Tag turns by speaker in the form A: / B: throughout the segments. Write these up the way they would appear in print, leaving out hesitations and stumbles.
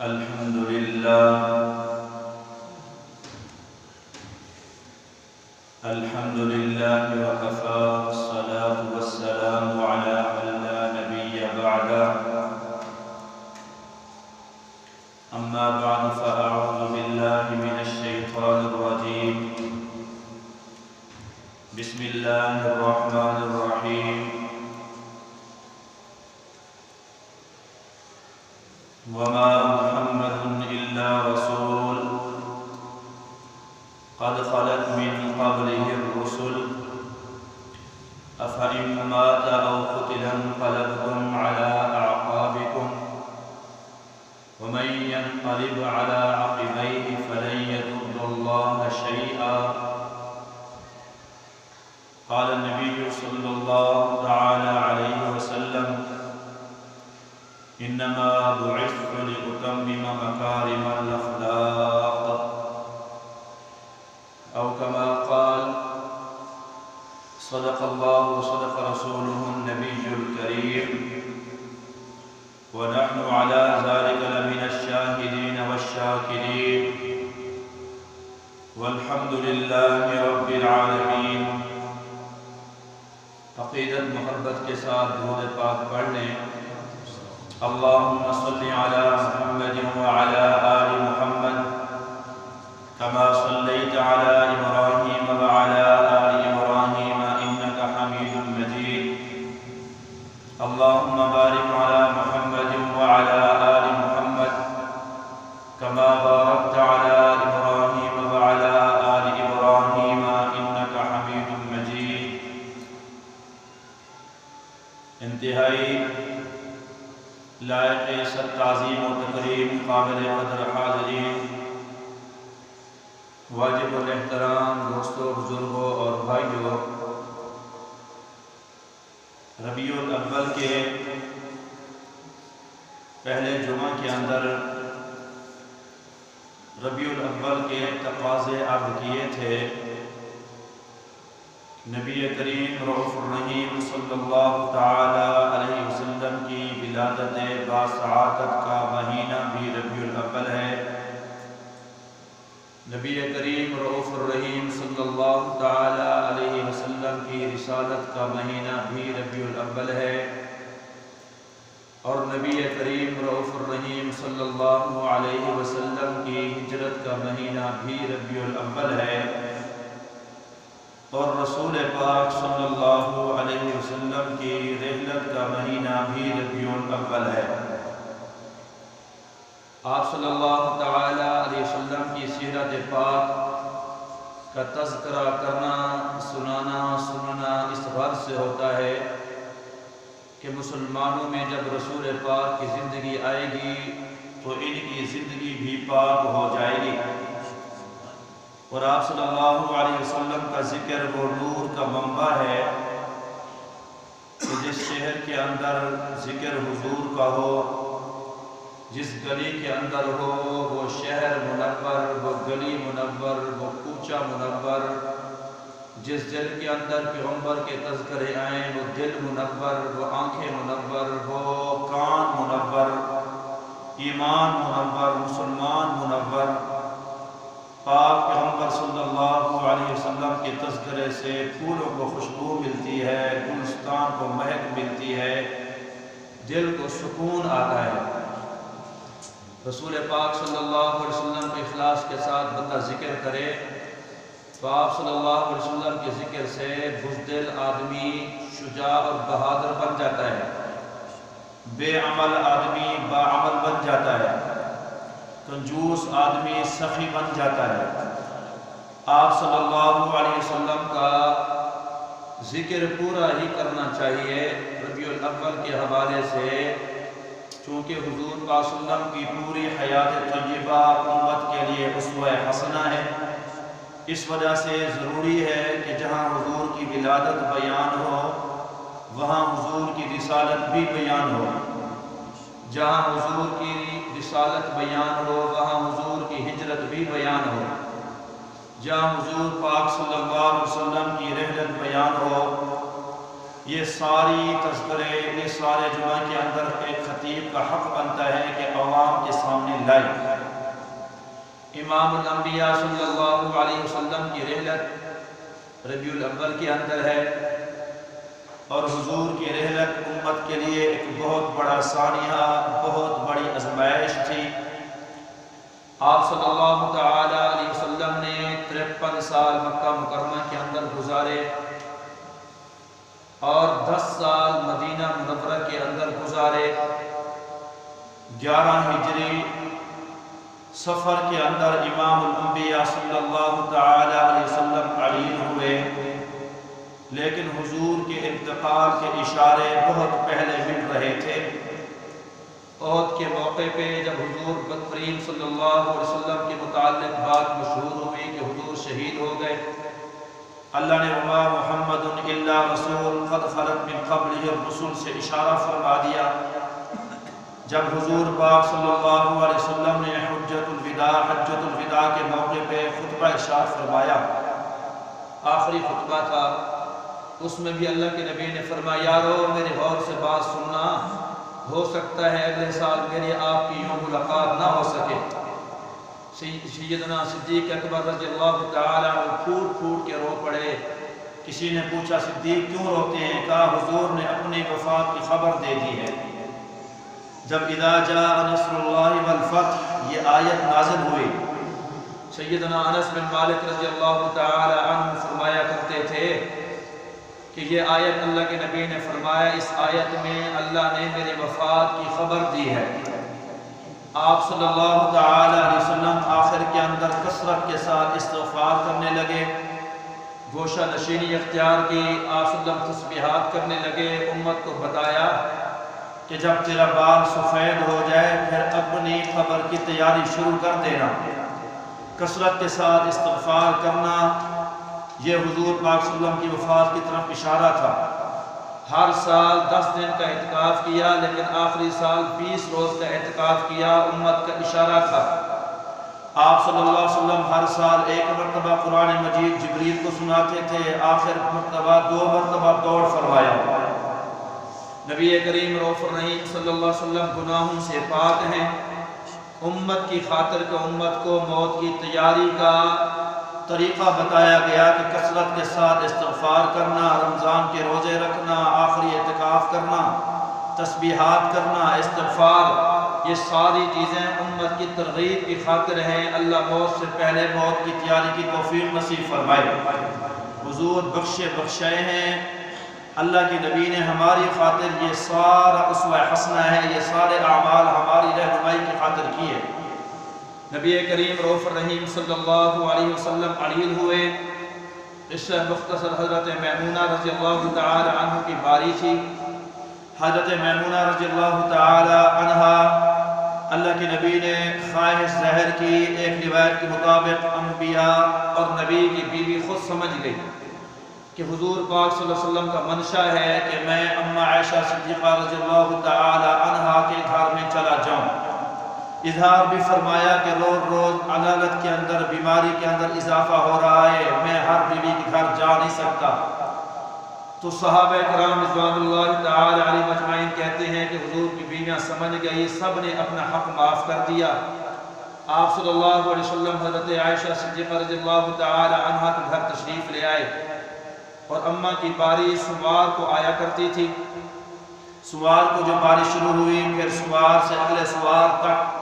A: الحمد لله وكفى والصلاة والسلام على من لا نبي بعده أما بعد فأعوذ بالله من الشيطان الرجيم بسم الله الرحمن الرحيم وما محمد إلا رسول قد خلت من قبله الرسل أفإن مات أو قتل انقلبتم على أعقابكم ومن ينقلب على عقبيه فلن يضر الله شيئا قال النبي صلى الله تعالى عليه وسلم إنما بعثت لأتمم مكارم الأخلاق أو كما قال صدق الله وصدق رسوله النبي الكريم ونحن على ذلك لمن الشاهدين والشاكرين والحمد لله رب العالمين۔ عقیدت محبت کے ساتھ درود پاک پڑھ لیں۔ اللهم صل على محمد وعلى آل محمد كما صليت على إبراهيم وعلى آل إبراهيم إنك حميد مجيد۔ اللهم بارك على محمد وعلى آل محمد كما باركت على إبراهيم وعلى آل إبراهيم إنك حميد مجيد۔ انتہائی لائق صد تعظیم و تکریم قابل قدر حاضرین، واجب الاحترام دوستوں، بزرگوں اور بھائیوں، ربیع الاول کے پہلے جمعہ کے اندر ربیع الاول کے تقاضے عرض کیے تھے۔ نبی کریم رؤوف الرحیم صلی اللہ تعالی علیہ وسلم کی ولادت باسعادت کا مہینہ بھی ربیع الاول ہے۔ نبی کریم رؤوف الرحیم صلی اللہ تعالی علیہ وسلم کی رسالت کا مہینہ بھی ربیع الاول ہے، اور نبی کریم رؤوف الرحیم صلی اللہ علیہ وسلم کی ہجرت کا مہینہ بھی ربیع الاول ہے، اور رسول پاک صلی اللہ علیہ وسلم کی رحلت کا مہینہ بھی ربیع الاول ہے۔ آپ صلی اللہ تعالی علیہ وسلم کی سیرت پاک کا تذکرہ کرنا، سننا اس غرض سے ہوتا ہے کہ مسلمانوں میں جب رسول پاک کی زندگی آئے گی تو ان کی زندگی بھی پاک ہو جائے گی، اور آپ صلی اللہ علیہ وسلم کا ذکر وہ نور کا منبع ہے کہ جس شہر کے اندر ذکر حضور کا ہو، جس گلی کے اندر ہو، وہ شہر منور، وہ گلی منور، وہ کوچہ منور، جس دل کے اندر پیغمبر کے تذکرے آئیں وہ دل منور، وہ آنکھیں منور، وہ کان منور، ایمان منور، مسلمان منور۔ پاک پیغمبر صلی اللہ علیہ وسلم کے تذکرے سے پھولوں کو خوشبو ملتی ہے، گلستان کو مہک ملتی ہے، دل کو سکون آتا ہے۔ رسول پاک صلی اللہ علیہ وسلم کے اخلاص کے ساتھ بندہ ذکر کرے تو آپ صلی اللہ علیہ وسلم کے ذکر سے بزدل آدمی شجاع اور بہادر بن جاتا ہے، بے عمل آدمی باعمل بن جاتا ہے، کنجوس آدمی سخی بن جاتا ہے۔ آپ صلی اللہ علیہ وسلم کا ذکر پورا ہی کرنا چاہیے ربیع الاول کے حوالے سے، چونکہ حضور پاک صلی اللہ علیہ وسلم کی پوری حیات طیبہ امت کے لیے اسوہ حسنہ ہے۔ اس وجہ سے ضروری ہے کہ جہاں حضور کی ولادت بیان ہو وہاں حضور کی رسالت بھی بیان ہو، جہاں حضور کی رسالت بیان ہو وہاں حضور کی ہجرت بھی بیان ہو، جہاں حضور پاک صلی اللہ علیہ وسلم کی رحلت بیان ہو یہ ساری تذکرے، یہ سارے جمعہ کے اندر ایک خطیب کا حق بنتا ہے کہ عوام کے سامنے لائے۔ امام الانبیاء صلی اللہ علیہ وسلم کی رحلت ربیع الاول کے اندر ہے، اور حضور کی رحلت امت کے لیے ایک بہت بڑا سانحہ، بہت بڑی آزمائش تھی۔ آپ صلی اللہ تعالی علیہ وسلم نے 53 سال مکہ مکرمہ کے اندر گزارے، اور 10 سال مدینہ منورہ کے اندر گزارے۔ 11 ہجری سفر کے اندر امام الانبیاء صلی اللہ تعالی علیہ وسلم علیل ہوئے، لیکن حضور کے انتقال کے اشارے بہت پہلے مل رہے تھے۔ عہد کے موقع پہ جب حضور کریم صلی اللہ علیہ وسلم کے متعلق بات مشہور ہوئی کہ حضور شہید ہو گئے، اللہ نے وما محمد الا رسول قد خلت من قبلہ الرسل سے اشارہ فرما دیا۔ جب حضور پاک صلی اللہ علیہ وسلم نے حجت الوداع کے موقع پہ خطبہ ارشاد فرمایا، آخری خطبہ تھا، اس میں بھی اللہ کے نبی نے فرمایا یارو میرے غور سے بات سننا، ہو سکتا ہے اگلے سال میری آپ کی یوں ملاقات نہ ہو سکے۔ سیدنا صدیق اکبر رضی اللہ تعالی عنہ پھوٹ پھوٹ کے رو پڑے۔ کسی نے پوچھا صدیق کیوں روتے ہیں؟ کہا حضور نے اپنی وفات کی خبر دے دی ہے۔ جب اذا جاء نصر اللہ والفتح یہ آیت نازل ہوئی، سیدنا انس بن مالک رضی اللہ تعالی عنہ فرمایا کرتے تھے کہ یہ آیت اللہ کے نبی نے فرمایا، اس آیت میں اللہ نے میری وفات کی خبر دی ہے۔ آپ صلی اللہ تعالی علیہ وسلم آخر کے اندر کثرت کے ساتھ استغفار کرنے لگے، گوشہ نشینی اختیار کی، آپ صلی اللہ علیہ وسلم تسبیحات کرنے لگے۔ امت کو بتایا کہ جب تیرا بال سفید ہو جائے پھر اپنی قبر کی تیاری شروع کر دینا، کثرت کے ساتھ استغفار کرنا۔ یہ حضور پاک صلی اللہ علیہ وسلم کی وفات کی طرف اشارہ تھا۔ ہر سال 10 دن کا اعتکاف کیا، لیکن آخری سال 20 روز کا اعتکاف کیا، امت کا اشارہ تھا۔ آپ صلی اللہ علیہ وسلم ہر سال 1 مرتبہ قرآن مجید جبریل کو سناتے تھے، آخر مرتبہ 2 مرتبہ دوڑ فرمایا۔ نبی کریم رؤوف الرحیم صلی اللہ علیہ وسلم گناہوں سے پاک ہیں۔ امت کی خاطر کہ امت کو موت کی تیاری کا طریقہ بتایا گیا کہ کثرت کے ساتھ استغفار کرنا، رمضان کے روزے رکھنا، آخری اعتکاف کرنا، تسبیحات کرنا، استغفار، یہ ساری چیزیں امت کی ترغیب کی خاطر ہیں۔ اللہ موت سے پہلے موت کی تیاری کی توفیق نصیب فرمائے۔ حضور بخشے ہیں، اللہ کے نبی نے ہماری خاطر یہ سارا اسوہ حسنہ ہے، یہ سارے اعمال ہماری رہنمائی کی خاطر کیے۔ نبی کریم رؤوف الرحیم صلی اللہ علیہ وسلم علیل ہوئے۔ اس سے مختصر حضرت میمونہ رضی اللہ تعالی عنہ کی باری تھی۔ حضرت میمونہ رضی اللہ تعالی عنہ اللہ کے نبی نے خواہش ظاہر کی۔ ایک روایت کے مطابق انبیاء اور نبی کی بیوی خود سمجھ گئی کہ حضور پاک صلی اللہ علیہ وسلم کا منشا ہے کہ میں اماں عائشہ صدیقہ رضی اللہ تعالی عنہ کے گھر میں چلا جاؤں۔ اظہار بھی فرمایا کہ روز روز علالت کے اندر، بیماری کے اندر اضافہ ہو رہا ہے، میں ہر بیوی کے گھر جا نہیں سکتا۔ تو صحابہ کرام رضوان اللہ تعالی علیہ مجمعین کہتے ہیں کہ حضور کی بیویاں سمجھ گئی، سب نے اپنا حق معاف کر دیا۔ آپ صلی اللہ علیہ وسلم حضرت عائشہ صدیقہ رضی اللہ تعالی عنہ کے گھر تشریف لے آئے، اور اماں کی باری سوار کو آیا کرتی تھی۔ سوار کو جو باری شروع ہوئی، پھر سوار سے اگلے سوار تک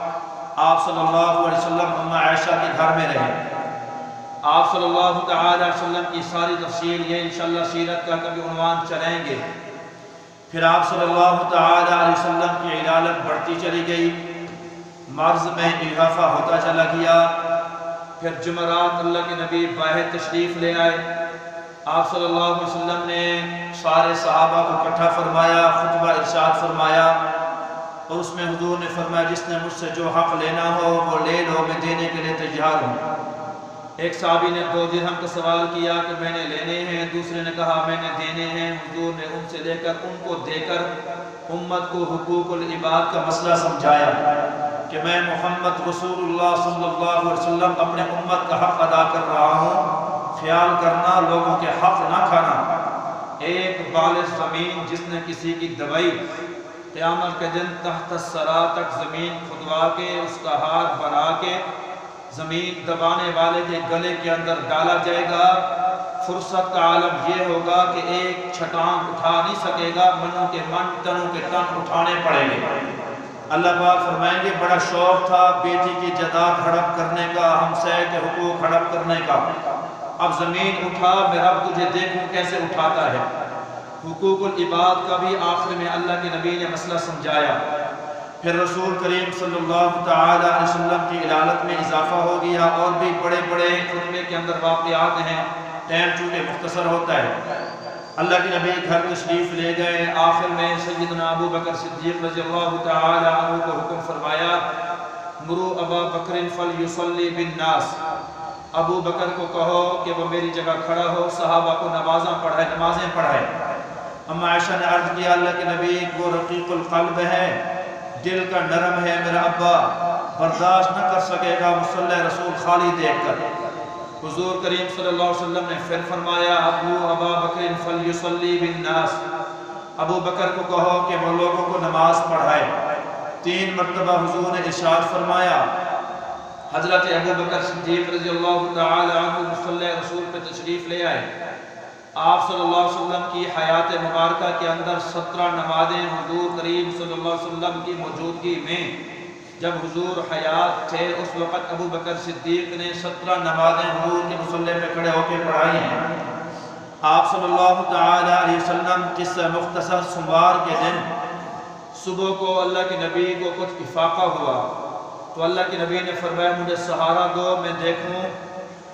A: آپ صلی اللہ علیہ وسلم اماں عائشہ کے گھر میں رہے۔ آپ صلی اللہ تعالی علیہ وسلم کی ساری تفصیل یہ انشاءاللہ سیرت کا کبھی عنوان چلیں گے۔ پھر آپ صلی اللہ تعالی علیہ وسلم کی علالت بڑھتی چلی گئی، مرض میں اضافہ ہوتا چلا گیا۔ پھر جمعرات اللہ کے نبی باہر تشریف لے آئے۔ آپ صلی اللہ علیہ وسلم نے سارے صحابہ کو اکٹھا فرمایا، خطبہ ارشاد فرمایا، اور اس میں حضور نے فرمایا جس نے مجھ سے جو حق لینا ہو وہ لے لو، میں دینے کے لیے تیار ہوں۔ ایک صحابی نے 2 درہم کا سوال کیا کہ میں نے لینے ہیں، دوسرے نے کہا میں نے دینے ہیں۔ حضور نے ان سے لے کر ان کو دے کر امت کو حقوق العباد کا مسئلہ سمجھایا کہ میں محمد رسول اللہ صلی اللہ علیہ وسلم اپنے امت کا حق ادا کر رہا ہوں، خیال کرنا لوگوں کے حق نہ کھانا۔ ایک بالغ زمین جس نے کسی کی دوائی قیامت کے دن تحت الثری تک زمین کھدوا کے اس کا ہاتھ بنا کے زمین دبانے والے کے گلے کے اندر ڈالا جائے گا، فرصت کا عالم یہ ہوگا کہ ایک چھٹان اٹھا نہیں سکے گا، منوں کے من تنوں کے تن اٹھانے پڑیں گے۔ اللہ پاک فرمائیں گے بڑا شوق تھا بیٹی کی جائیداد ہڑپ کرنے کا، ہمسائے کے حقوق ہڑپ کرنے کا، اب زمین اٹھا، میں رب تجھے دیکھوں کیسے اٹھاتا ہے۔ حقوق العباد کا بھی آخر میں اللہ کے نبی نے مسئلہ سمجھایا۔ پھر رسول کریم صلی اللہ تعالی علیہ وسلم کی علالت میں اضافہ ہو گیا، اور بھی بڑے بڑے خطبے کے اندر واقعات ہیں، ٹائم چونکہ مختصر ہوتا ہے۔ اللہ کے نبی گھر تشریف لے گئے، آخر میں سیدنا ابو بکر صدیق رضی اللہ تعالی عنہ کو حکم فرمایا، مرو ابا بکر فلیصلی بالناس، ابو بکر کو کہو کہ وہ میری جگہ کھڑا ہو، صحابہ کو نمازیں پڑھائے۔ اما عائشہ نے عرض کیا اللہ کے نبی وہ رقیق القلب ہے، دل کا نرم ہے، میرا ابا برداشت نہ کر سکے گا مصلی رسول خالی دیکھ کر۔ حضور کریم صلی اللہ علیہ وسلم نے پھر فرمایا ابا بکر فلیصلی بالناس، ابو بکر کو کہو کہ وہ لوگوں کو نماز پڑھائے۔ 3 مرتبہ حضور نے ارشاد فرمایا۔ حضرت ابو بکر صدیق رضی اللہ تعالی عنہ مصلی رسول پہ تشریف لے آئے۔ آپ صلی اللہ علیہ وسلم کی حیات مبارکہ کے اندر 17 نمازیں حضور کریم صلی اللہ علیہ وسلم کی موجودگی میں، جب حضور حیات تھے اس وقت ابو بکر صدیق نے 17 نمازیں حضور کے مصلی پہ کھڑے ہو کے پڑھائی ہیں۔ آپ صلی اللہ تعالی علیہ وسلم قصہ مختصر سوموار کے دن صبح کو اللہ کے نبی کو کچھ افاقہ ہوا، تو اللہ کے نبی نے فرمایا مجھے سہارا دو، میں دیکھوں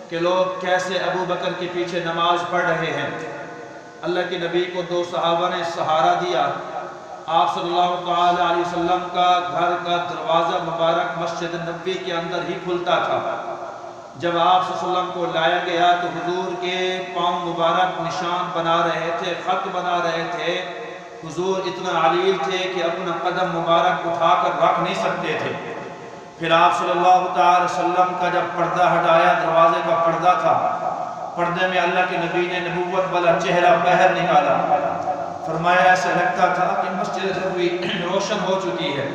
A: کہ لوگ کیسے ابو بکر کے پیچھے نماز پڑھ رہے ہیں۔ اللہ کے نبی کو 2 صحابہ نے سہارا دیا۔ آپ صلی اللہ تعالی علیہ وسلم کا گھر کا دروازہ مبارک مسجد نبوی کے اندر ہی کھلتا تھا۔ جب آپ صلی اللہ علیہ وسلم کو لایا گیا تو حضور کے پاؤں مبارک نشان بنا رہے تھے، خط بنا رہے تھے۔ حضور اتنا علیل تھے کہ اپنا قدم مبارک اٹھا کر رکھ نہیں سکتے تھے۔ پھر آپ صلی اللہ تعالی وسلم کا جب پردہ ہٹایا، دروازے کا پردہ تھا، پردے میں اللہ کے نبی نے نبوت والا چہرہ باہر نکالا۔ فرمایا ایسا لگتا تھا کہ مسجد نبوی روشن ہو چکی ہے،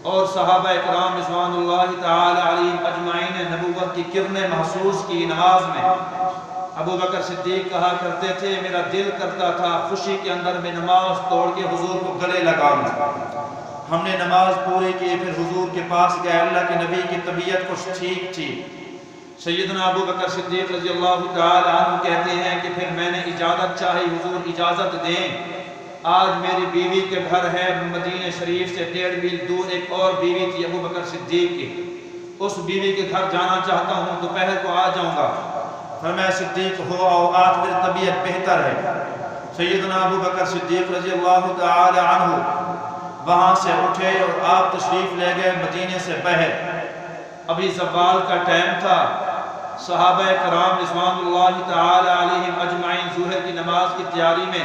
A: اور صحابہ اکرام رضوان اللہ تعالی علیہم اجمعین نے نبوت کی کرنیں محسوس کی نماز میں۔ ابو بکر صدیق کہا کرتے تھے میرا دل کرتا تھا خوشی کے اندر میں نماز توڑ کے حضور کو گلے لگاؤں۔ ہم نے نماز پوری کی، پھر حضور کے پاس گئے، اللہ کے نبی کی طبیعت کچھ ٹھیک تھی۔ سیدنا ابو بکر صدیق رضی اللہ تعالی عنہ کہتے ہیں کہ پھر میں نے اجازت چاہی، حضور اجازت دیں، آج میری بیوی کے گھر ہے مدینہ شریف سے 1.5 میل دور ایک اور بیوی تھی ابو بکر صدیق کی، اس بیوی کے گھر جانا چاہتا ہوں، دوپہر کو آ جاؤں گا۔ فرمایا صدیق ہو آؤ، آج میری طبیعت بہتر ہے۔ سیدنا ابو بکر صدیق رضی اللہ تعالی عنہ وہاں سے اٹھے اور آپ تشریف لے گئے مدینے سے باہر۔ ابھی زوال کا ٹائم تھا، صحابہ کرام رضوان اللہ تعالی علیہم اجمعین ظہر کی نماز کی تیاری میں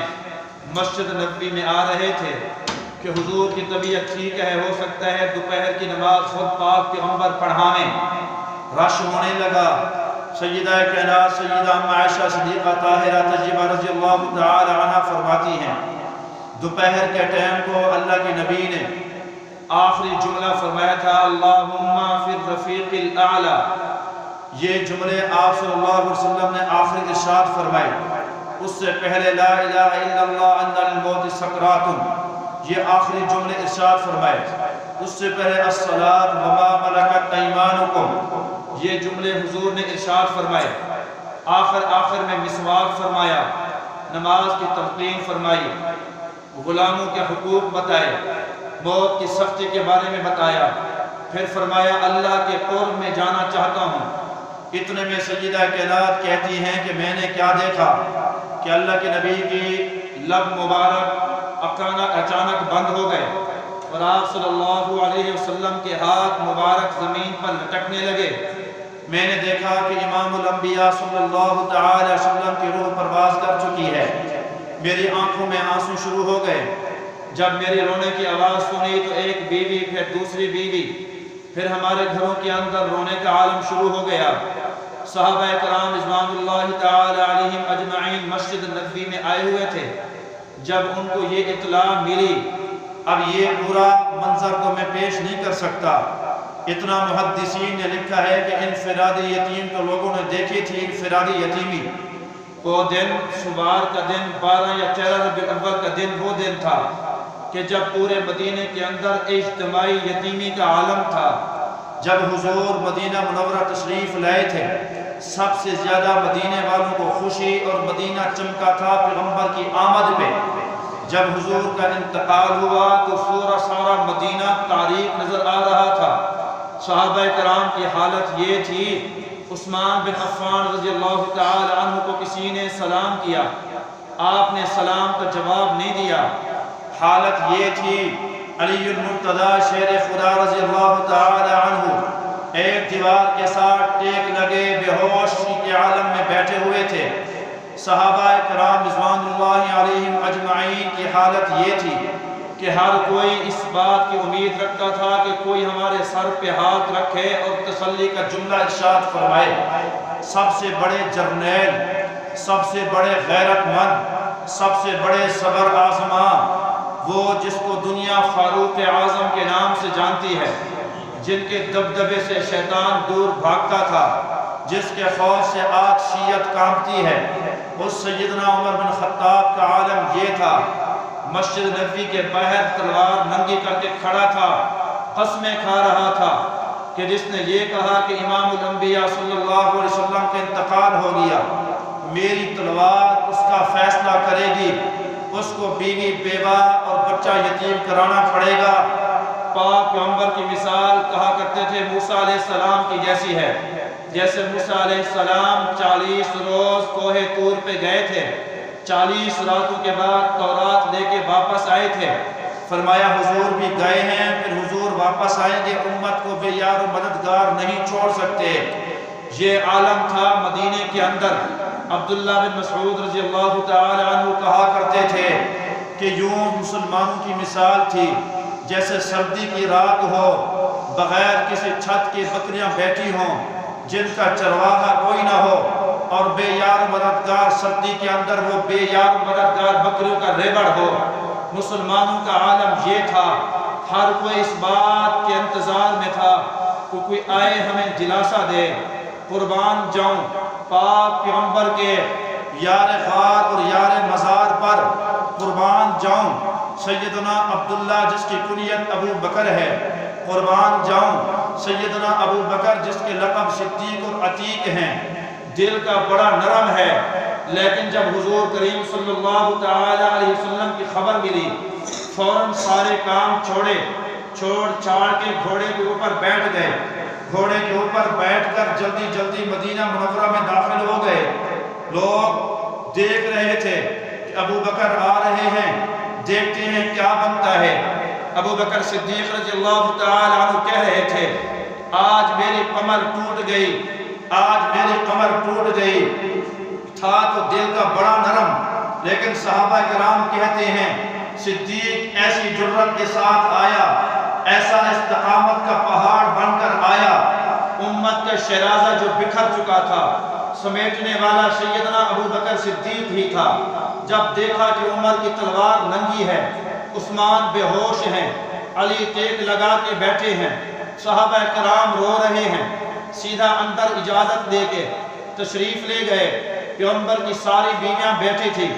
A: مسجد نبوی میں آ رہے تھے کہ حضور کی طبیعت ٹھیک ہے، ہو سکتا ہے دوپہر کی نماز خود پاک پیغمبر پڑھائیں۔ رش ہونے لگا۔ سیدہ کائنات سیدہ عائشہ صدیقہ طاہرہ طیبہ رضی اللہ تعالی عنہ فرماتی ہیں دوپہر کے ٹائم کو اللہ کے نبی نے آخری جملہ فرمایا تھا اللہم فی الرفیق الاعلی۔ یہ جملے آپ صلی اللہ علیہ وسلم نے آخری ارشاد فرمائے۔ اس سے پہلے لا الہ الا اللہ ان الموت سکرات، یہ آخری جملے ارشاد فرمائے۔ اس سے پہلے الصلاۃ وما ملکت ایمانکم، یہ جملے حضور نے ارشاد فرمائے۔ آخر میں مسواک فرمایا، نماز کی تلقین فرمائی، غلاموں کے حقوق بتائے، موت کی سختی کے بارے میں بتایا، پھر فرمایا اللہ کے قرب میں جانا چاہتا ہوں۔ اتنے میں سیدہ کائنات کہتی ہیں کہ میں نے کیا دیکھا کہ اللہ کے نبی کی لب مبارک اچانک بند ہو گئے اور آپ صلی اللہ علیہ وسلم کے ہاتھ مبارک زمین پر لٹکنے لگے۔ میں نے دیکھا کہ امام الانبیاء صلی اللہ تعالی وسلم کی روح پرواز کر چکی ہے۔ میری آنکھوں میں آنسو شروع ہو گئے۔ جب میری رونے کی آواز سنی تو ایک بیوی، پھر دوسری بیوی، پھر ہمارے گھروں کے اندر رونے کا عالم شروع ہو گیا۔ صحابہ کرام رضوان اللہ تعالی علیہم اجمعین مسجد نبوی میں آئے ہوئے تھے۔ جب ان کو یہ اطلاع ملی، اب یہ پورا منظر تو میں پیش نہیں کر سکتا، اتنا محدثین نے لکھا ہے کہ انفرادی یتیم تو لوگوں نے دیکھی تھی، انفرادی یتیمی وہ دن شمار کا دن 12 یا 13 ربیع الاول کا دن وہ دن تھا کہ جب پورے مدینے کے اندر اجتماعی یتیمی کا عالم تھا۔ جب حضور مدینہ منورہ تشریف لائے تھے، سب سے زیادہ مدینے والوں کو خوشی اور مدینہ چمکا تھا پیغمبر کی آمد پہ۔ جب حضور کا انتقال ہوا تو سارا مدینہ تاریک نظر آ رہا تھا۔ صحابہ کرام کی حالت یہ تھی، عثمان بن عفان رضی اللہ تعالی عنہ کو کسی نے سلام کیا، آپ نے سلام کا جواب نہیں دیا۔ حالت یہ تھی، علی المرتضی شیر خدا رضی اللہ تعالی عنہ ایک دیوار کے ساتھ ٹیک لگے بے ہوشی کے عالم میں بیٹھے ہوئے تھے۔ صحابہ کرام رضوان اللہ علیہم اجمعین کی حالت یہ تھی کہ ہر کوئی اس بات کی امید رکھتا تھا کہ کوئی ہمارے سر پہ ہاتھ رکھے اور تسلی کا جملہ ارشاد فرمائے۔ سب سے بڑے جرنیل، سب سے بڑے غیرت مند، سب سے بڑے صبر آزما، وہ جس کو دنیا فاروق اعظم کے نام سے جانتی ہے، جن کے دبدبے سے شیطان دور بھاگتا تھا، جس کے خوف سے آج شیعت کانپتی ہے، اس سیدنا عمر بن خطاب کا عالم یہ تھا۔ مسجد نبوی کے باہر تلوار ننگی کر کے کھڑا تھا، قسمیں کھا رہا تھا کہ جس نے یہ کہا کہ امام الانبیاء صلی اللہ علیہ وسلم کا انتقال ہو گیا، میری تلوار اس کا فیصلہ کرے گی، اس کو بیوی بیوہ اور بچہ یتیم کرانا پڑے گا۔ پاک پیغمبر کی مثال کہا کرتے تھے موسیٰ علیہ السلام کی جیسی ہے، جیسے موسیٰ علیہ السلام 40 روز کوہ طور پہ گئے تھے، 40 راتوں کے بعد تورات لے کے واپس آئے تھے۔ فرمایا حضور بھی گئے ہیں، پھر حضور واپس آئیں گے، امت کو بے یار و مددگار نہیں چھوڑ سکتے۔ یہ عالم تھا مدینے کے اندر۔ عبداللہ بن مسعود رضی اللہ تعالی عنہ کہا کرتے تھے کہ یوں مسلمانوں کی مثال تھی جیسے سردی کی رات ہو، بغیر کسی چھت کی بکریاں بیٹھی ہوں، جن کا چرواہا کوئی نہ ہو، اور بے یار مددگار سردی کے اندر وہ بے یار مددگار بکریوں کا ریبڑ ہو۔ مسلمانوں کا عالم یہ تھا، ہر کوئی اس بات کے انتظار میں تھا کہ کوئی آئے ہمیں دلاسا دے، قربان جاؤں پاک پیغمبر کے یار غار اور یار مزار پر قربان جاؤں۔ سیدنا عبداللہ جس کی کنیت ابو بکر ہے، قربان جاؤں۔ سیدنا ابو بکر جس کے لقب صدیق اور عتیق ہیں، دل کا بڑا نرم ہے، لیکن جب حضور کریم صلی اللہ تعالی علیہ وسلم کی خبر ملی، فوراً سارے کام چھوڑ چھاڑ کے گھوڑے کے اوپر بیٹھ گئے۔ گھوڑے کے اوپر بیٹھ کر جلدی جلدی مدینہ منورہ میں داخل ہو گئے۔ لوگ دیکھ رہے تھے کہ ابو بکر آ رہے ہیں، دیکھتے ہیں کیا بنتا ہے۔ ابو بکر صدیق رضی اللہ تعالی عنہ کہہ رہے تھے آج میری کمر ٹوٹ گئی، آج میری کمر ٹوٹ گئی۔ تھا تو دل کا بڑا نرم، لیکن صحابہ کرام کہتے ہیں صدیق ایسی جرت کے ساتھ آیا، ایسا استقامت کا پہاڑ بن کر آیا۔ امت کا شیرازہ جو بکھر چکا تھا، سمیٹنے والا سیدنا ابو بکر صدیق ہی تھا۔ جب دیکھا کہ عمر کی تلوار ننگی ہے، عثمان بے ہوش ہیں، علی ٹیک لگا کے بیٹھے ہیں، صحابہ کرام رو رہے ہیں، سیدھا اندر اجازت لے کے تشریف لے گئے۔ پیغمبر کی ساری بیویاں بیٹھی تھی،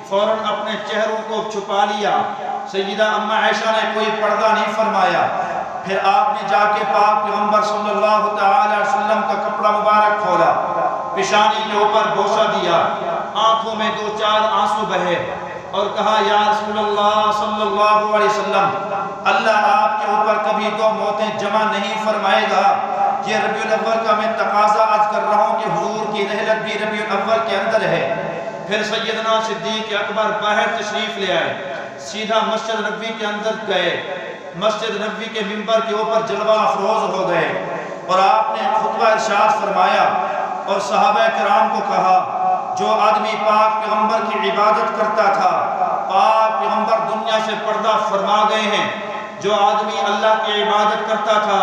A: فوراً اپنے چہروں کو چھپا لیا۔ سیدہ اماں عائشہ نے کوئی پردہ نہیں فرمایا۔ پھر آپ نے جا کے پاک پیغمبر صلی اللہ تعالی علیہ وسلم کا کپڑا مبارک کھولا، پیشانی کے اوپر بوسہ دیا، آنکھوں میں 2-4 آنسو بہے اور کہا یا رسول اللہ صلی اللہ علیہ وسلم، اللہ آپ کے اوپر کبھی 2 موتیں جمع نہیں فرمائے گا۔ یہ ربیع الاول کا میں تقاضا آج کر رہا ہوں کہ حضور کی رحلت بھی ربیع الاول کے اندر ہے۔ پھر سیدنا صدیق اکبر باہر تشریف لے آئے، سیدھا مسجد نبوی کے اندر گئے، مسجد نبوی کے منبر کے اوپر جلوہ افروز ہو گئے اور آپ نے خطبہ ارشاد فرمایا اور صحابہ کرام کو کہا جو آدمی پاک پیغمبر کی عبادت کرتا تھا، پاک پیغمبر دنیا سے پردہ فرما گئے ہیں۔ جو آدمی اللہ کی عبادت کرتا تھا،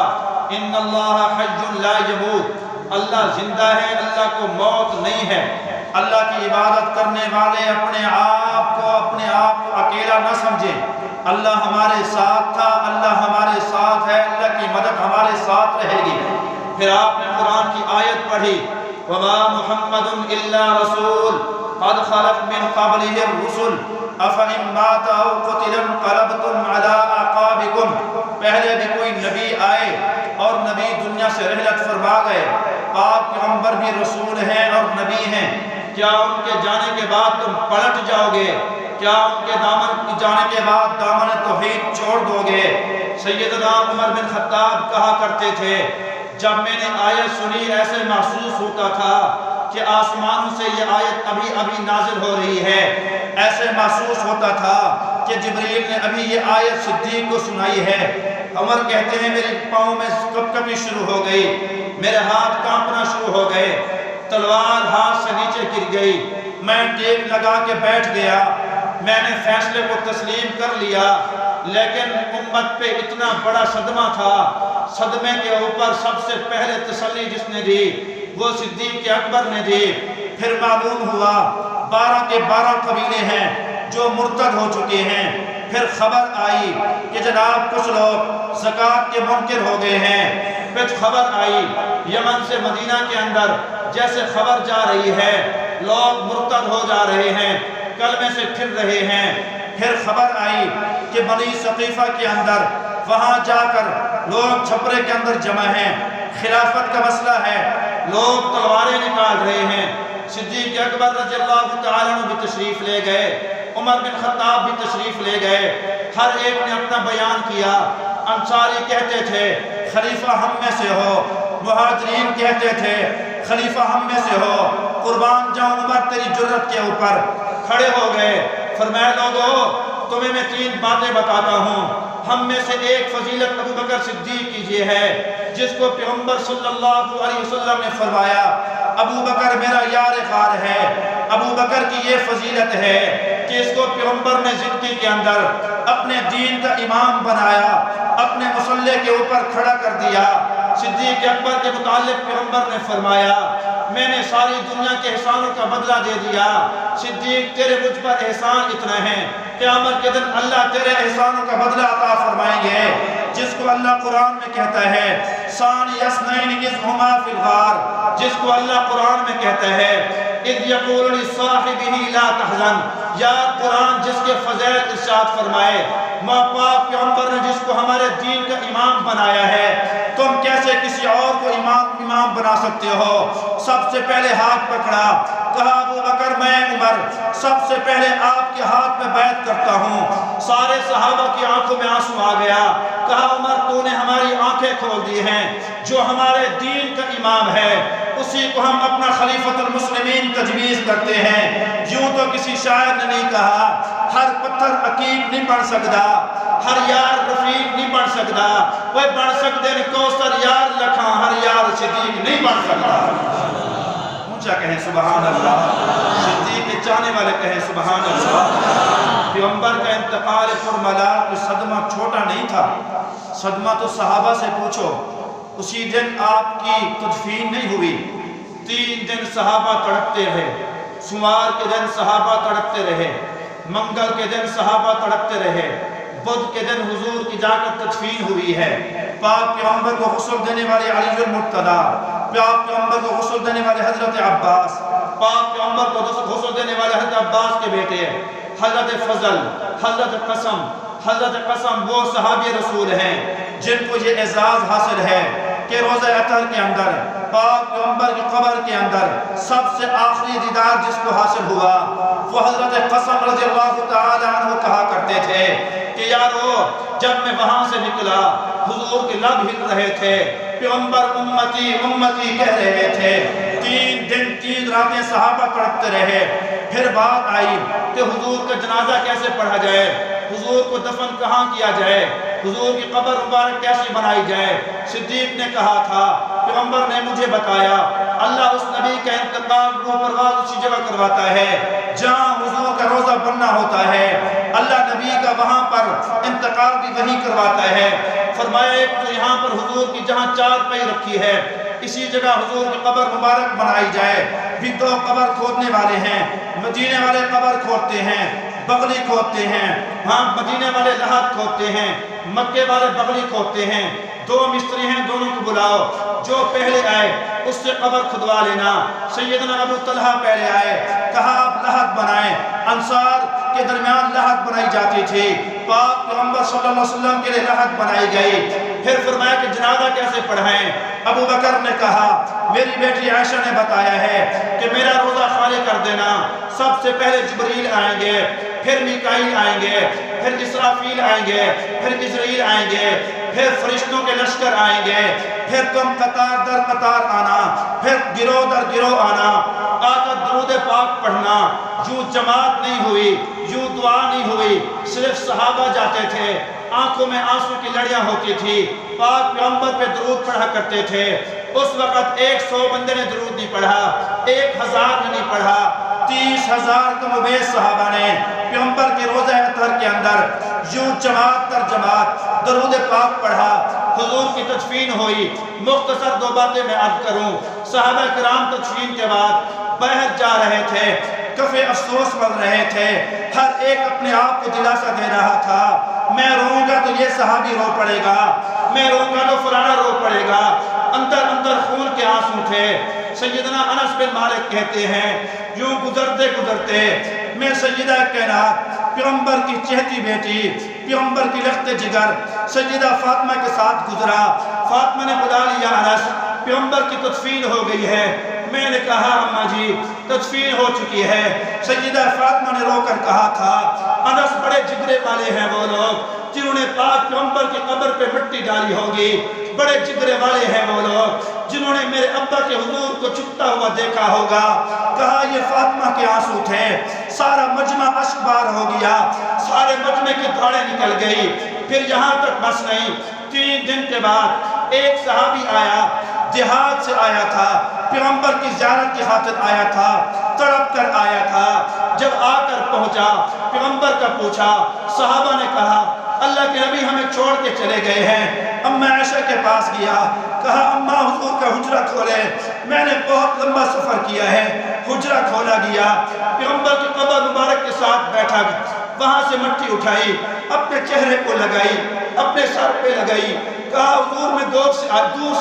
A: ان اللہ حی لا یموت، اللہ زندہ ہے، اللہ کو موت نہیں ہے۔ اللہ کی عبادت کرنے والے اپنے آپ کو اکیلا نہ سمجھیں۔ اللہ ہمارے ساتھ تھا، اللہ ہمارے ساتھ ہے، اللہ کی مدد ہمارے ساتھ رہے گی۔ پھر آپ نے قرآن کی آیت پڑھی، وَمَا مُحَمَّدٌ إِلَّا رَسُولٌ قَدْ خَلَتْ مِن قَبْلِهِ الرُّسُلُ أَفَإِن مَاتَ أَوْ قُتِلَ انقلبتم عَلَىٰ أَعْقَابِكُمْ۔ پہلے بھی کوئی نبی آئے اور نبی دنیا سے رحلت فرما گئے، پاک پیغمبر بھی رسول ہیں اور نبی ہیں، کیا ان کے جانے کے بعد تم پلٹ جاؤ گے؟ کیا ان کے دامن جانے کے بعد دامن توحید چھوڑ دو گے؟ سیدنا عمر بن خطاب کہا کرتے تھے، جب میں نے آیت سنی ایسے محسوس ہوتا تھا کہ آسمانوں سے یہ آیت ابھی نازل ہو رہی ہے۔ ایسے محسوس ہوتا تھا کہ جبریل نے ابھی یہ آیت صدیق کو سنائی ہے۔ عمر کہتے ہیں میرے پاؤں میں کپکپی شروع ہو گئی، میرے ہاتھ کانپنا شروع ہو گئے، تلوار ہاتھ سے نیچے گر گئی، میں ٹیک لگا کے بیٹھ گیا۔ میں نے فیصلے کو تسلیم کر لیا، لیکن امت پہ اتنا بڑا صدمہ تھا۔ صدمے کے اوپر سب سے پہلے تسلی جس نے دی وہ صدیق اکبر نے دی۔ پھر معلوم ہوا 12 کے 12 قبیلے ہیں جو مرتد ہو چکے ہیں۔ پھر خبر آئی کہ جناب کچھ لوگ زکوٰۃ کے منکر ہو گئے ہیں۔ پھر خبر آئی یمن سے مدینہ کے اندر جیسے خبر جا رہی ہے، لوگ مرتد ہو جا رہے ہیں، کلمے سے پھر رہے ہیں۔ پھر خبر آئی کہ بنی ثقیفہ کے اندر وہاں جا کر لوگ چھپرے کے اندر جمع ہیں، خلافت کا مسئلہ ہے، لوگ تلواریں نکال رہے ہیں۔ صدیق اکبر رضی اللہ تعالیٰ عنہ بھی تشریف لے گئے، عمر بن خطاب بھی تشریف لے گئے، ہر ایک نے اپنا بیان کیا۔ انصاری کہتے تھے خلیفہ ہم میں سے ہو، مہاجرین کہتے تھے خلیفہ ہم میں سے ہو، قربان جاؤں عمر تیری جرت کے اوپر۔ کھڑے ہو گئے، فرمایا لوگو تمہیں میں 3 باتیں بتاتا ہوں، ہم میں سے ایک فضیلت ابو بکر صدیق کی یہ ہے جس کو پیغمبر صلی اللہ علیہ وسلم نے فرمایا ابو بکر میرا یار غار ہے۔ ابو بکر کی یہ فضیلت ہے کہ اس کو پیغمبر نے زندگی کے اندر اپنے دین کا امام بنایا، اپنے مصلی کے اوپر کھڑا کر دیا۔ صدیق اکبر کے متعلق پیغمبر نے فرمایا میں نے ساری دنیا کے احسانوں کا بدلہ دے دیا، صدیق تیرے مجھ پر احسان اتنا ہے، قیامت کے دن اللہ تیرے احسانوں کا بدلہ عطا فرمائیں گے۔ جس کو اللہ قرآن میں کہتا ہے ثانی اثنین اذ ہما فی الغار، جس کو اللہ قرآن میں کہتا ہے اذ یقول لصاحبہ لا تحزن، یا قرآن جس کے فضائل ارشاد فرمائے ماں پاک پیغمبر نے جس کو ہمارے دین کا امام بنایا ہے، تم کیسے کسی اور کو امام بنا سکتے ہو؟ سب سے پہلے ہاتھ پکڑا، کہا ابو بکر میں عمر سب سے پہلے آپ کے ہاتھ میں بیعت کرتا ہوں۔ سارے صحابہ کی آنکھوں میں آنسو آ گیا، کہا عمر تو نے ہماری آنکھیں کھول دی ہیں، جو ہمارے دین کا امام ہے اسی کو ہم اپنا خلیفۃ المسلمین تجویز کرتے ہیں۔ یوں تو کسی شاعر نے نہیں کہا ہر پتھر عقیق نہیں بن سکتا، ہر یار رفیق نہیں بن سکتا، وہ بن سکتے ہیں کوثر یار لکھاں، ہر یار صدیق نہیں بن سکتا۔ اونچا کہیں سبحان اللہ، صدیق کے چاہنے والے کہیں سبحان اللہ۔ پیغمبر کا انتقال پرملا کوئی صدمہ چھوٹا نہیں تھا، صدمہ تو صحابہ سے پوچھو۔ اسی دن آپ کی تدفین نہیں ہوئی، 3 دن صحابہ تڑپتے رہے، سوار کے دن صحابہ تڑپتے رہے، منگل کے دن صحابہ تڑپتے رہے، بدھ کے دن حضور کی جا کر تدفین ہوئی ہے۔ پاک پیغمبر کو غسل دینے والے علی المرتضیٰ، پاک پیغمبر کو غسل دینے والے حضرت عباس، پاک پیغمبر کو غسل دینے والے حضرت عباس کے بیٹے حضرت فضل، حضرت قسم وہ صحابی رسول ہیں جن کو یہ اعزاز حاصل ہے کہ روزہ عطر کے اندر پاک پیغمبر کی قبر کے اندر سب سے آخری دیدار جس کو حاصل ہوا وہ حضرت قسم رضی اللہ تعالی عنہ کہا کرتے تھے کہ یارو جب میں وہاں سے نکلا حضور کے لب ہل رہے تھے، پیغمبر امتی امتی کہہ رہے تھے، 3 دن 3 راتیں صحابہ تڑپتے رہے۔ پھر بات آئی کہ حضور کا جنازہ کیسے پڑھا جائے، حضور کو دفن کہاں کیا جائے، حضور کی قبر مبارک کیسی بنائی جائے۔ صدیق نے کہا تھا پیغمبر نے مجھے بتایا اللہ اس نبی کا انتقال روح پرواز اسی جگہ کرواتا ہے جہاں حضور کا روزہ بننا ہوتا ہے، اللہ نبی کا وہاں پر انتقال بھی وہی کرواتا ہے۔ فرمایا ایک تو یہاں پر حضور کی جہاں 4 پائی رکھی ہے
B: اسی جگہ حضور کی قبر مبارک بنائی جائے۔ بھی دو قبر کھودنے والے ہیں، مدینے والے قبر کھودتے ہیں، بغلی کھودتے ہیں، ہاں مدینے والے لحد کھودتے ہیں، مکے والے بغلی کھودتے ہیں۔ دو مستری ہیں، دونوں کو بلاؤ، جو پہلے آئے اس سے قبر کھدوا لینا۔ سیدنا ابو طلحہ پہلے آئے، کہا آپ لحد بنائیں۔ انصار کے درمیان لحد بنائی جاتی تھی، پاک پیغمبر صلی اللہ علیہ وسلم کے لیے لحد بنائی گئی۔ پھر فرمایا کہ جنازہ کیسے پڑھائیں؟ ابو بکر نے کہا میری بیٹی عائشہ نے بتایا ہے کہ میرا روزہ خالی کر دینا، سب سے پہلے جبریل آئیں گے، پھر میکائیل آئیں گے، پھر اسرافیل آئیں گے، پھر اسرائیل آئیں گے، پھر فرشتوں کے لشکر آئیں گے، پھر تم قطار در قطار آنا، پھر گروہ در گروہ آنا، آ کر درود پاک پڑھنا۔ یوں جماعت نہیں ہوئی، یوں دعا نہیں ہوئی، صرف صحابہ جاتے تھے، آنکھوں میں آنسو کی لڑیاں ہوتی تھی، پاک پیغمبر پہ درود پڑھا کرتے تھے۔ اس وقت 100 بندے نے درود نہیں پڑھا، 1000 نے نہیں پڑھا، 30,000 کم و بیش صحابہ نے پیغمبر کے روضہ اطہر کے اندر یوں جماعت در جماعت درود پاک پڑھا۔ حضور کی تدفین ہوئی۔ مختصر دو باتیں میں عرض کروں، صحابہ کرام تدفین کے بعد باہر جا رہے تھے، کفِ افسوس مل رہے تھے، ہر ایک اپنے آپ کو دلاسا دے رہا تھا، میں روؤں گا تو یہ صحابی رو پڑے گا، میں روؤں گا تو فلانا رو پڑے گا، اندر اندر خون کے آنسو تھے۔ سیدنا انس بن مالک کہتے ہیں یوں گزرتے گزرتے میں سیدہ کائنات پیغمبر کی چہتی بیٹی، پیغمبر کی لخت جگر سیدہ فاطمہ کے ساتھ گزرا۔ فاطمہ نے بلا لیا انس، پیغمبر کی تدفین ہو گئی ہے۔ میں نے کہا اماں جی تدفین ہو چکی ہے۔ سیدہ فاطمہ نے رو کر کہا تھا انس بڑے جگرے والے ہیں وہ لوگ جنہوں نے پاک پیغمبر کی قبر پہ مٹی ڈالی ہوگی، بڑے جگرے والے ہیں وہ لوگ جنہوں نے میرے ابا کے حضور کو چھپتا ہوا دیکھا ہوگا۔ کہا یہ فاطمہ کے آنسو تھے۔ سارا مجمع اشک بار ہو گیا، سارے مجمع کی دھاڑیں نکل گئی۔ پھر یہاں تک بس نہیں، 3 دن کے بعد ایک صحابی آیا، جہاد سے آیا تھا، پیغمبر کی زیارت کی خاطر آیا تھا، تڑپ کر آیا تھا۔ جب آ کر پہنچا پیغمبر کا پوچھا، صحابہ نے کہا اللہ کے نبی ہمیں چھوڑ کے چلے گئے ہیں۔ اماں عائشہ کے پاس گیا، کہا اماں حضور کا حجرہ کھولے، میں نے بہت لمبا سفر کیا ہے۔ حجرہ کھولا گیا، پیغمبر کی قبر مبارک کے ساتھ بیٹھا، وہاں سے مٹی اٹھائی، اپنے چہرے کو لگائی، اپنے سر پہ لگائی، کہا حضور میں دور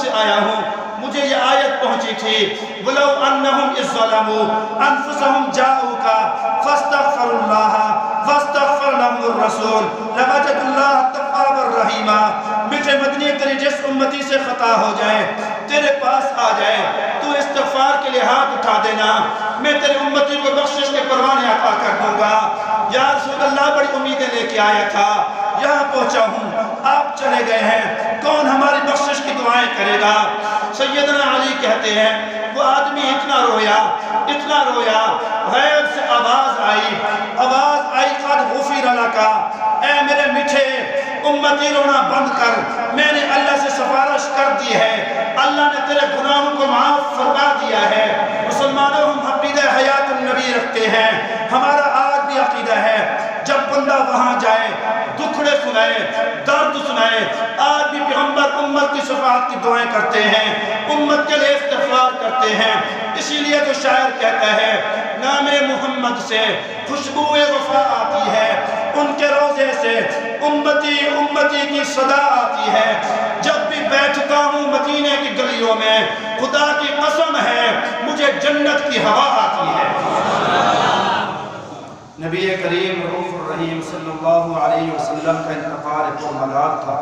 B: سے آیا ہوں، مجھے یہ آیت پہنچی تھی وَلَوْ أَنَّهُمْ إِذْ ظَلَمُوا أَنفُسَهُمْ جَاءُوكَ فَاسْتَغْفَرُوا اللَّهَ وَاسْتَغْفَرَ لَهُمُ الرَّسُولُ لَوَجَدُوا اللَّهَ تَوَّابًا رَحِيمًا۔ مجھے مدنی تیری جس امتی سے خطا ہو جائے، تیرے پاس آ جائے، تو استغفار کے لیے ہاتھ اٹھا دینا، میں تیرے امتی کو بخشش کے پروانے عطا کر دوں گا۔ یا رسول اللہ بڑی امیدیں لے کے آیا تھا، یہاں پہنچا ہوں، آپ چلے گئے ہیں، کون ہماری بخشش کی دعائیں کرے گا؟ سیدنا علی کہتے ہیں وہ آدمی اتنا رویا، غیب سے آواز آئی قد غفر لک، اے میرے میٹھے امتی رونا بند کر، میں نے اللہ سے سفارش کر دی ہے، اللہ نے تیرے گناہوں کو معاف فرما دیا ہے۔ مسلمانوں ہم عقیدہ حیات النبی رکھتے ہیں، ہمارا آج بھی عقیدہ ہے جب بندہ وہاں جائے دکھڑے سنائے، درد سنائے، آج بھی پیغمبر امت کی شفاعت کی دعائیں کرتے ہیں، امت کے لیے استغفار کرتے ہیں۔ اسی لیے تو شاعر کہتا ہے نام محمد سے خوشبوئے وفا آتی ہے، ان کے روضے سے امتی امتی کی صدا آتی ہے۔ جب بھی بیٹھتا ہوں مدینے کی گلیوں میں خدا کی قسم ہے مجھے جنت کی ہوا آتی ہے۔ نبی کریم رؤوف الرحیم صلی اللہ علیہ وسلم کا انتقال پرملال تھا۔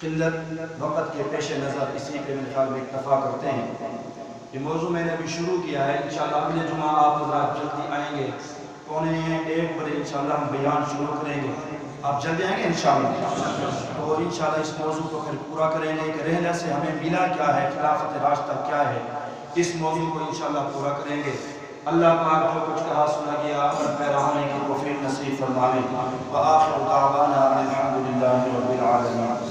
B: قلت وقت کے پیش نظر اسی پہ میرے خیال میں اکتفا کرتے ہیں۔ یہ موضوع میں نے ابھی شروع کیا ہے، انشاءاللہ اگلے جمعہ آپ حضرات جلدی آئیں گے، 12:45 بجے انشاءاللہ ہم بیان شروع کریں گے، آپ جلدی آئیں گے انشاءاللہ، اور انشاءاللہ اس موضوع کو پھر پورا کریں گے کہ رحلہ سے ہمیں ملا کیا ہے، خلافت راشدہ کیا ہے، اس موضوع کو انشاءاللہ پورا کریں گے۔ اللہ پاک جو کچھ کہا سنا گیا عمل پیرا ہونے کی توفیق نصیب فرمائے، وآخر دعوانا الحمدللہ رب العالمین۔